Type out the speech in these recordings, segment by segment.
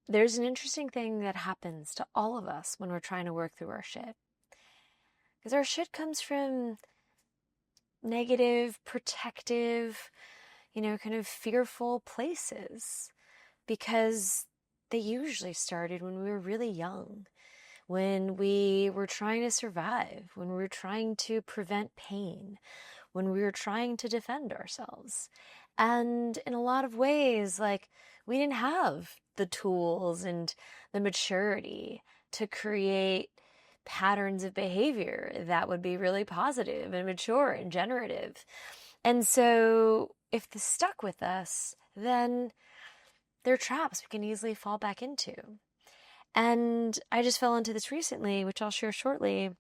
there's an interesting thing that happens to all of us when we're trying to work through our shit. Because our shit comes from negative, protective, kind of fearful places. Because they usually started when we were really young, when we were trying to survive, when we were trying to prevent pain, when we were trying to defend ourselves. And in a lot of ways, like, we didn't have the tools and the maturity to create patterns of behavior that would be really positive and mature and generative. And so if this stuck with us, then they're traps we can easily fall back into. And I just fell into this recently, which I'll share shortly,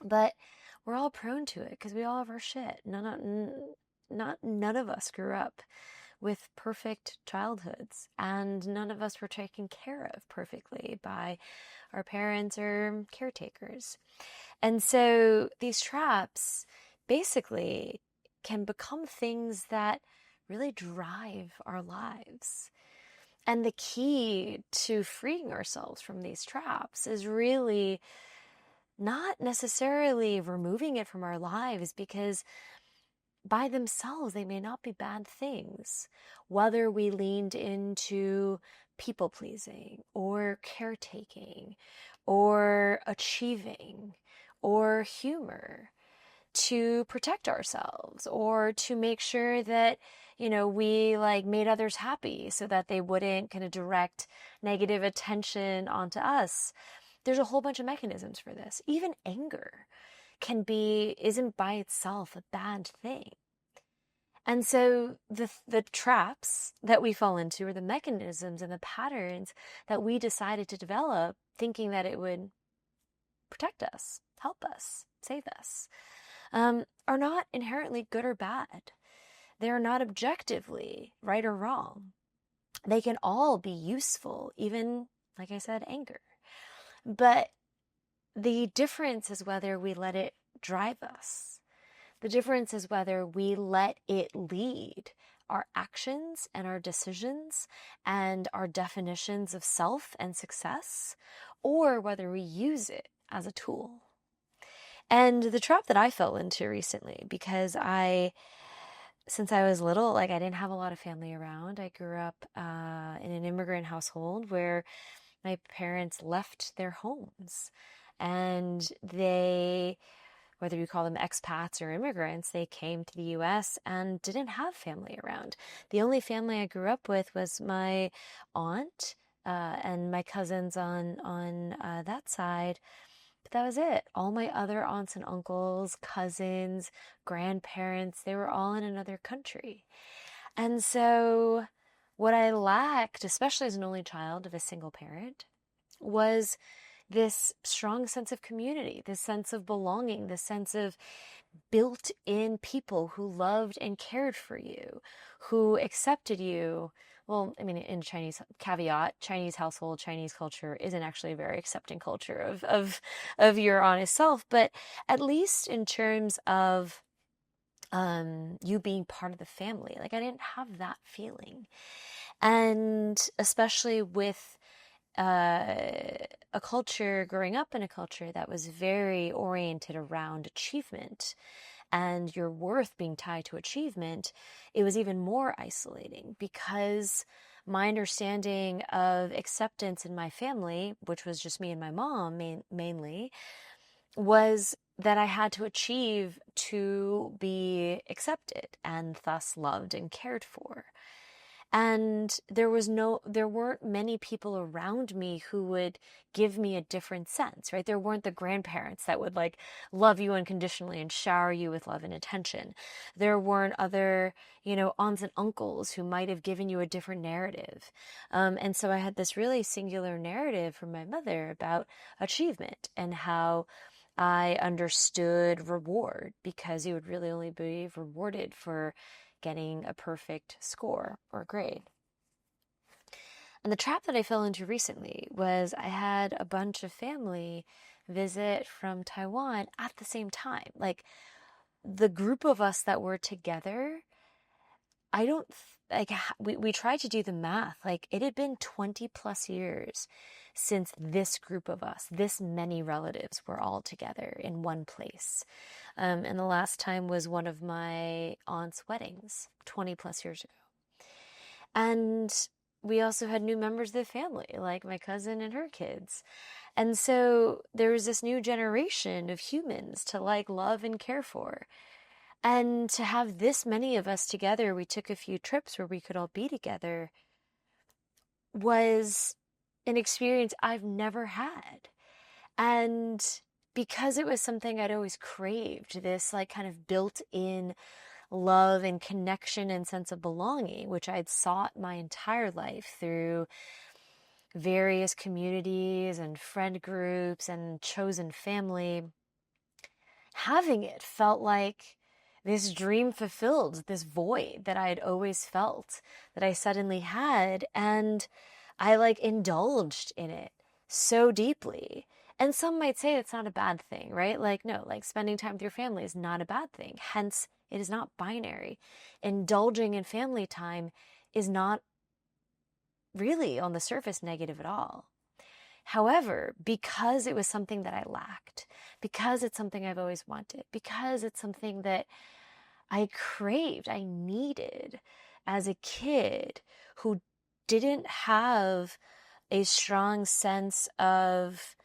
but we're all prone to it because we all have our shit. None of us grew up with perfect childhoods, and none of us were taken care of perfectly by our parents or caretakers. And so these traps basically can become things that really drive our lives. And the key to freeing ourselves from these traps is really not necessarily removing it from our lives, because by themselves they may not be bad things. Whether we leaned into people pleasing or caretaking or achieving or humor to protect ourselves, or to make sure that we like made others happy so that they wouldn't kind of direct negative attention onto us. There's a whole bunch of mechanisms for this. Even anger isn't by itself a bad thing. And so the traps that we fall into, or the mechanisms and the patterns that we decided to develop thinking that it would protect us, help us, save us, are not inherently good or bad. They are not objectively right or wrong. They can all be useful, even, like I said, anger. But the difference is whether we let it drive us. The difference is whether we let it lead our actions and our decisions and our definitions of self and success, or whether we use it as a tool. And the trap that I fell into recently, because since I was little, like, I didn't have a lot of family around. I grew up in an immigrant household where my parents left their homes, and they, whether you call them expats or immigrants, they came to the US and didn't have family around. The only family I grew up with was my aunt and my cousins on that side. But that was it. All my other aunts and uncles, cousins, grandparents, they were all in another country. And so what I lacked, especially as an only child of a single parent, was this strong sense of community, this sense of belonging, this sense of built-in people who loved and cared for you, who accepted you. Well, I mean, in Chinese, caveat, Chinese household, Chinese culture isn't actually a very accepting culture of your honest self, but at least in terms of you being part of the family, like, I didn't have that feeling. And especially with a culture, growing up in a culture that was very oriented around achievement and your worth being tied to achievement, it was even more isolating, because my understanding of acceptance in my family, which was just me and my mom mainly, was that I had to achieve to be accepted and thus loved and cared for. And there weren't many people around me who would give me a different sense, right? There weren't the grandparents that would like love you unconditionally and shower you with love and attention. There weren't other, aunts and uncles who might have given you a different narrative. And so I had this really singular narrative from my mother about achievement and how I understood reward, because you would really only be rewarded for getting a perfect score or grade. And the trap that I fell into recently was I had a bunch of family visit from Taiwan at the same time. Like, the group of us that were together, I don't like we tried to do the math. Like it had been 20 plus years since this group of us, this many relatives were all together in one place. And the last time was one of my aunt's weddings 20 plus years ago. And we also had new members of the family, like my cousin and her kids. And so there was this new generation of humans to like love and care for. And to have this many of us together, we took a few trips where we could all be together, was an experience I've never had. And because it was something I'd always craved, this like kind of built in love and connection and sense of belonging, which I'd sought my entire life through various communities and friend groups and chosen family, having it felt like this dream fulfilled, this void that I had always felt that I suddenly had. And I like indulged in it so deeply. And some might say it's not a bad thing, right? Like, no, like spending time with your family is not a bad thing. Hence, it is not binary. Indulging in family time is not really on the surface negative at all. However, because it was something that I lacked, because it's something I've always wanted, because it's something that I craved, I needed as a kid who didn't have a strong sense of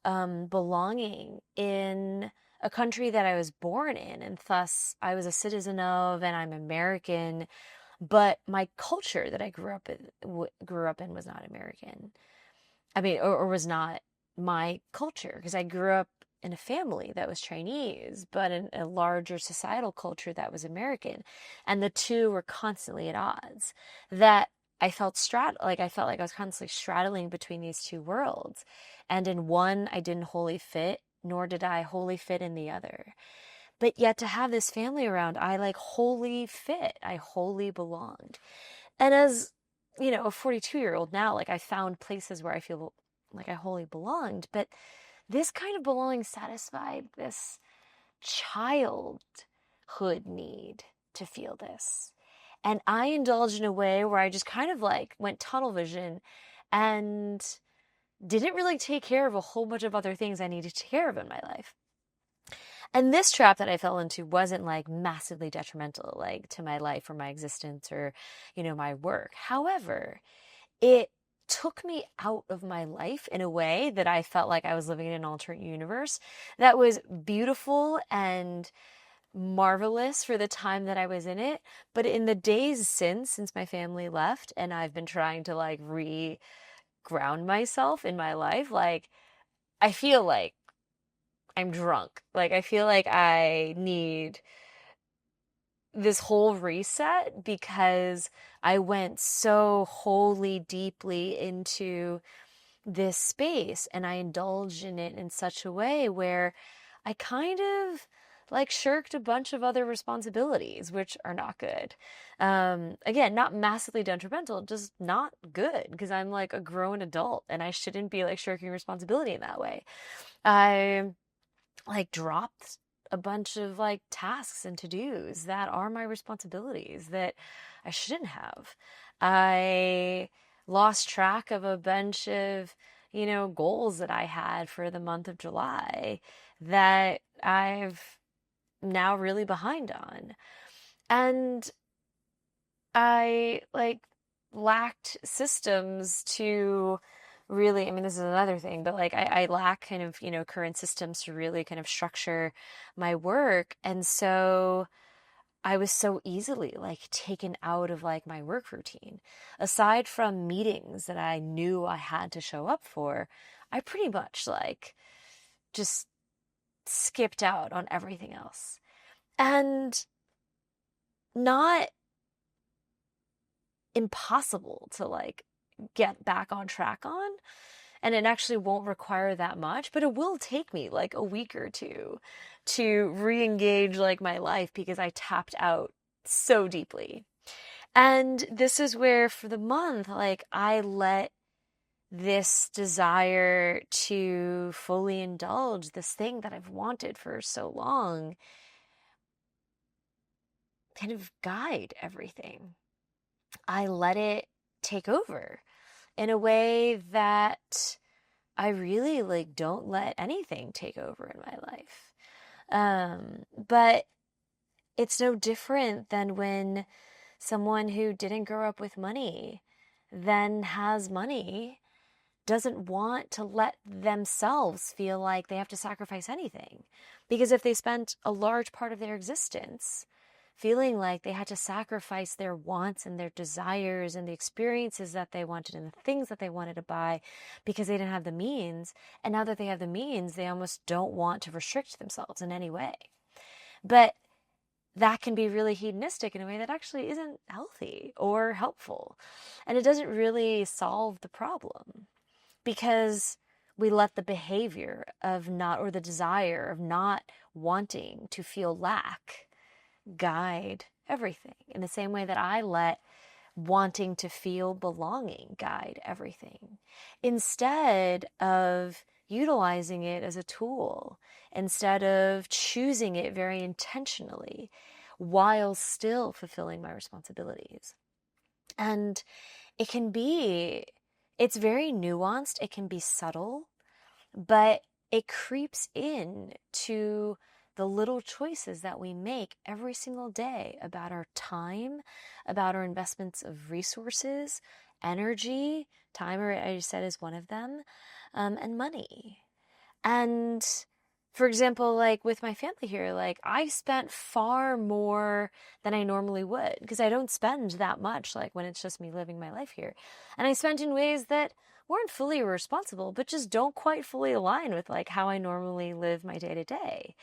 belonging in a country that I was born in, and thus I was a citizen of, and I'm American, but my culture that I grew up in was not American. I mean, or was not my culture, because I grew up in a family that was Chinese, but in a larger societal culture that was American. And the two were constantly at odds. That I felt I felt like I was constantly straddling between these two worlds. And in one, I didn't wholly fit, nor did I wholly fit in the other. But yet to have this family around, I like wholly fit. I wholly belonged. And as, you know, a 42-year-old now, like I found places where I feel like I wholly belonged. But this kind of belonging satisfied this childhood need to feel this. And I indulged in a way where I just kind of like went tunnel vision and didn't really take care of a whole bunch of other things I needed to take care of in my life. And this trap that I fell into wasn't like massively detrimental, like to my life or my existence or, you know, my work. However, it took me out of my life in a way that I felt like I was living in an alternate universe that was beautiful and marvelous for the time that I was in it. But in the days since my family left and I've been trying to like ground myself in my life, like I feel like I'm drunk. Like I feel like I need this whole reset because I went so wholly deeply into this space and I indulged in it in such a way where I kind of like shirked a bunch of other responsibilities, which are not good. Again, not massively detrimental, just not good because I'm like a grown adult and I shouldn't be like shirking responsibility in that way. I like dropped a bunch of like tasks and to-dos that are my responsibilities that I shouldn't have. I lost track of a bunch of, you know, goals that I had for the month of July that I've now really behind on. And I like lacked systems to really, I mean, this is another thing, but like I lack kind of, you know, current systems to really kind of structure my work. And so I was so easily like taken out of like my work routine. Aside from meetings that I knew I had to show up for, I pretty much like just skipped out on everything else. And not impossible to like get back on track on. And it actually won't require that much, but it will take me like a week or two to re-engage like my life because I tapped out so deeply. And this is where for the month, like I let this desire to fully indulge this thing that I've wanted for so long kind of guide everything. I let it take over in a way that I really like don't let anything take over in my life. But it's no different than when someone who didn't grow up with money then has money doesn't want to let themselves feel like they have to sacrifice anything. Because if they spent a large part of their existence feeling like they had to sacrifice their wants and their desires and the experiences that they wanted and the things that they wanted to buy because they didn't have the means, and now that they have the means, they almost don't want to restrict themselves in any way. But that can be really hedonistic in a way that actually isn't healthy or helpful. And it doesn't really solve the problem because we let the behavior of not, or the desire of not wanting to feel lack guide everything, in the same way that I let wanting to feel belonging guide everything, instead of utilizing it as a tool, instead of choosing it very intentionally while still fulfilling my responsibilities. And it can be, it's very nuanced, it can be subtle, but it creeps in to the little choices that we make every single day about our time, about our investments of resources, energy. Time, I said, is one of them, and money. And for example, like with my family here, like I spent far more than I normally would because I don't spend that much, like when it's just me living my life here. And I spent in ways that weren't fully responsible, but just don't quite fully align with like how I normally live my day to day.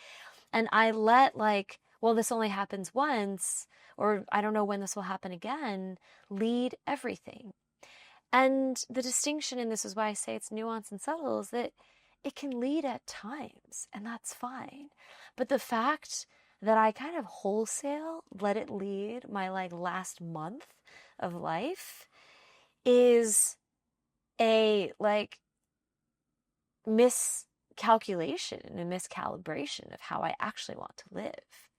And I let like, well, this only happens once, or I don't know when this will happen again, lead everything. And the distinction in this is why I say it's nuanced and subtle, is that it can lead at times, and that's fine. But the fact that I kind of wholesale let it lead my like last month of life is a like miscalculation and a miscalibration of how I actually want to live.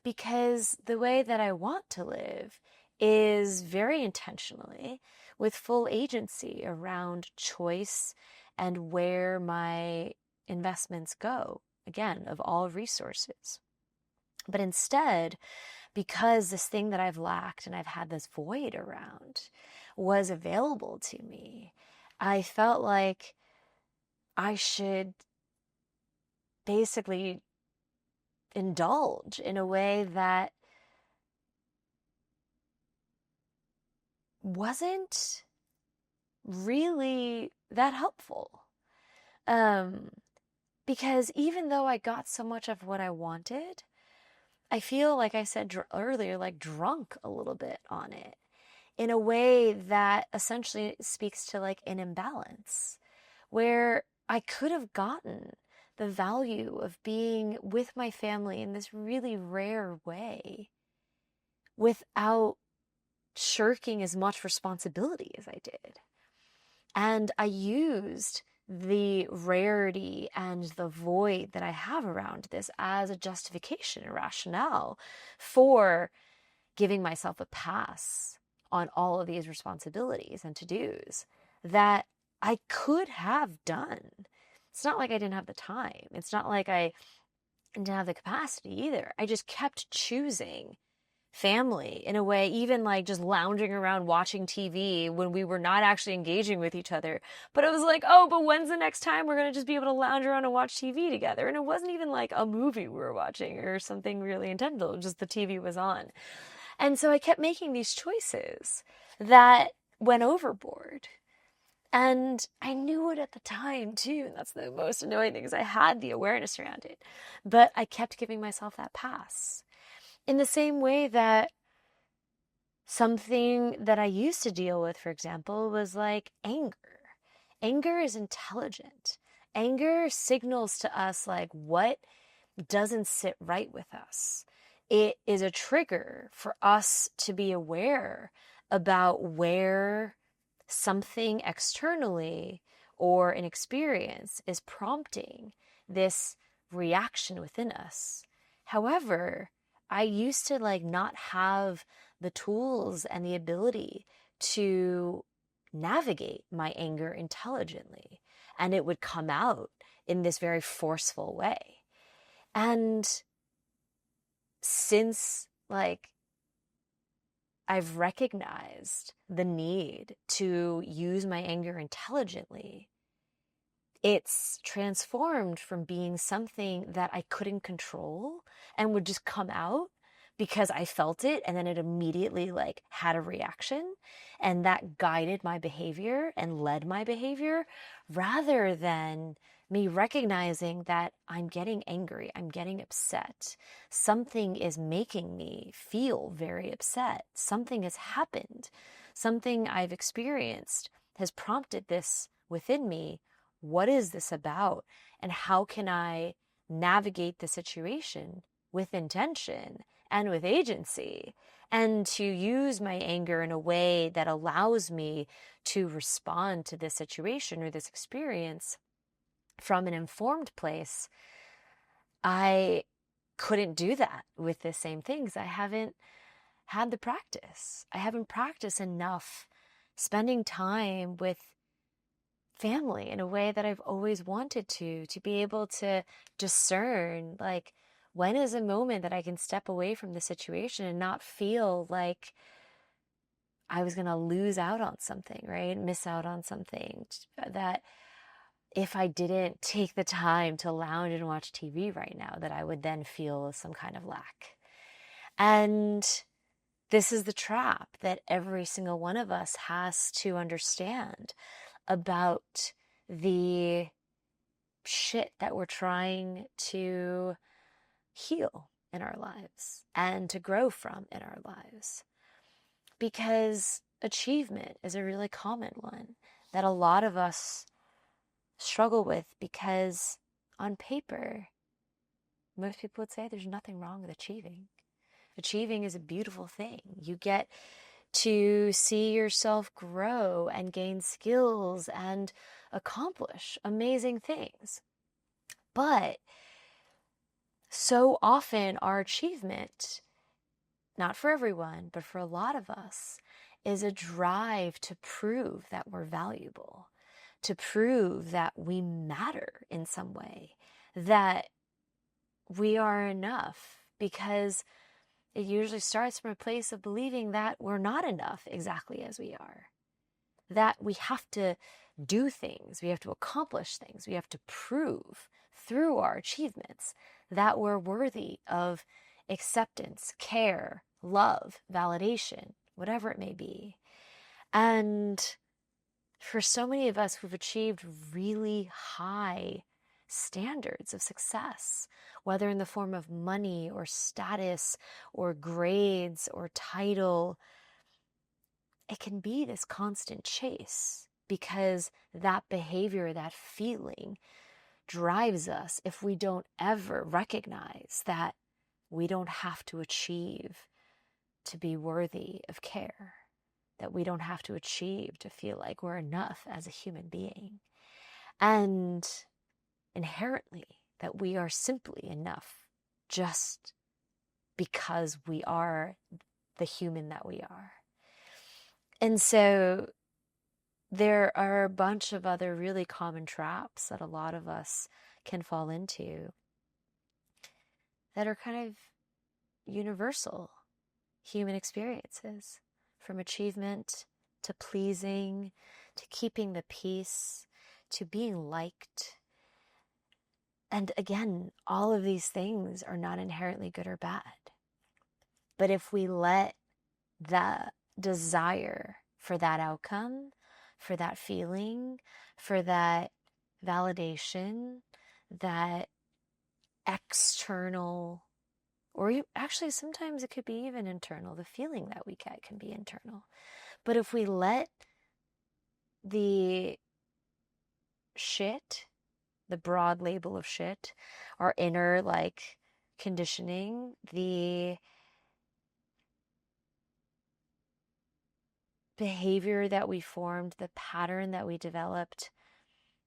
Because the way that I want to live is very intentionally with full agency around choice and where my investments go, again, of all resources. But instead, because this thing that I've lacked and I've had this void around was available to me, I felt like I should basically indulge in a way that wasn't really that helpful. Because even though I got so much of what I wanted, I feel, like I said earlier, like drunk a little bit on it in a way that essentially speaks to like an imbalance where I could have gotten the value of being with my family in this really rare way without shirking as much responsibility as I did. And I used the rarity and the void that I have around this as a justification, a rationale for giving myself a pass on all of these responsibilities and to-dos that I could have done. It's not like I didn't have the time. It's not like I didn't have the capacity either. I just kept choosing family in a way, even like just lounging around watching TV when we were not actually engaging with each other. But it was like, oh, but when's the next time we're going to just be able to lounge around and watch TV together? And it wasn't even like a movie we were watching or something really intentional, just the TV was on. And so I kept making these choices that went overboard. And I knew it at the time too, and that's the most annoying thing, is I had the awareness around it. But I kept giving myself that pass. In the same way that something that I used to deal with, for example, was like anger. Anger is intelligent. Anger signals to us like what doesn't sit right with us. It is a trigger for us to be aware about where something externally or an experience is prompting this reaction within us. However, I used to like not have the tools and the ability to navigate my anger intelligently. And it would come out in this very forceful way. And since I've recognized the need to use my anger intelligently, it's transformed from being something that I couldn't control and would just come out because I felt it, and then it immediately had a reaction, and that guided my behavior and led my behavior, rather than me recognizing that I'm getting angry, I'm getting upset. Something is making me feel very upset. Something has happened. Something I've experienced has prompted this within me. What is this about? And how can I navigate the situation with intention and with agency, and to use my anger in a way that allows me to respond to this situation or this experience from an informed place? I couldn't do that with the same things. I haven't had the practice. I haven't practiced enough spending time with family in a way that I've always wanted to be able to discern, when is a moment that I can step away from the situation and not feel like I was going to lose out on something, right? Miss out on something, that if I didn't take the time to lounge and watch TV right now, that I would then feel some kind of lack. And this is the trap that every single one of us has to understand about the shit that we're trying to heal in our lives and to grow from in our lives. Because achievement is a really common one that a lot of us struggle with, because on paper, most people would say there's nothing wrong with achieving. Achieving is a beautiful thing. You get to see yourself grow and gain skills and accomplish amazing things. But so often our achievement, not for everyone, but for a lot of us, is a drive to prove that we're valuable, to prove that we matter in some way, that we are enough, because it usually starts from a place of believing that we're not enough exactly as we are, that we have to do things, we have to accomplish things, we have to prove through our achievements that we're worthy of acceptance, care, love, validation, whatever it may be. And for so many of us who've achieved really high standards of success, whether in the form of money or status or grades or title, it can be this constant chase, because that behavior, that feeling drives us if we don't ever recognize that we don't have to achieve to be worthy of care, that we don't have to achieve to feel like we're enough as a human being, and inherently that we are simply enough just because we are the human that we are. And so there are a bunch of other really common traps that a lot of us can fall into that are kind of universal human experiences, from achievement to pleasing to keeping the peace to being liked. And again, all of these things are not inherently good or bad. But if we let the desire for that outcome, for that feeling, for that validation, that external, or actually sometimes it could be even internal, the feeling that we get can be internal. But if we let the shit, the broad label of shit, our inner conditioning, the behavior that we formed, the pattern that we developed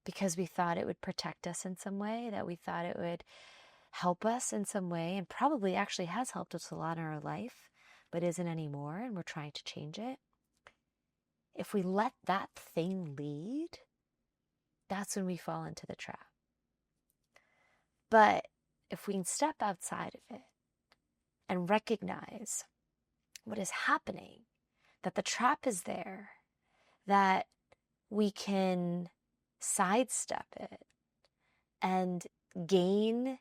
because we thought it would protect us in some way, that we thought it would help us in some way, and probably actually has helped us a lot in our life, but isn't anymore, and we're trying to change it. If we let that thing lead, that's when we fall into the trap. But if we can step outside of it and recognize what is happening, that the trap is there, that we can sidestep it and gain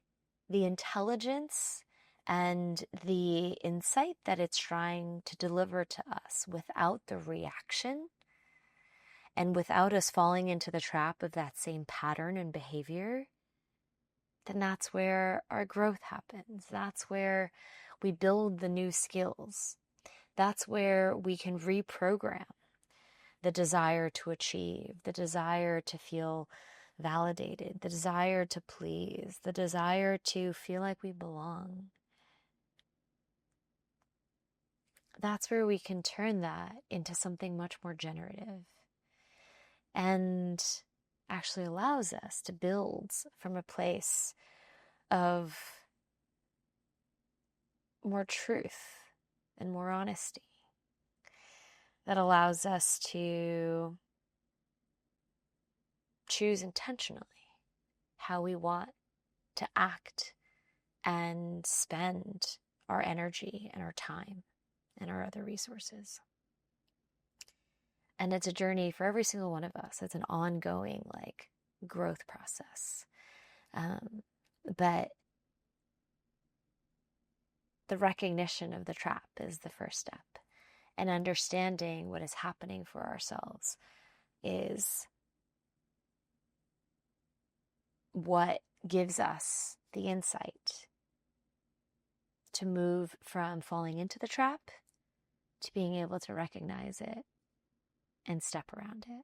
the intelligence and the insight that it's trying to deliver to us without the reaction and without us falling into the trap of that same pattern and behavior, then that's where our growth happens. That's where we build the new skills. That's where we can reprogram the desire to achieve, the desire to feel validated, the desire to please, the desire to feel like we belong. That's where we can turn that into something much more generative and actually allows us to build from a place of more truth and more honesty. That allows us to choose intentionally how we want to act and spend our energy and our time and our other resources. And it's a journey for every single one of us. It's an ongoing growth process. But the recognition of the trap is the first step. And understanding what is happening for ourselves is what gives us the insight to move from falling into the trap to being able to recognize it and step around it.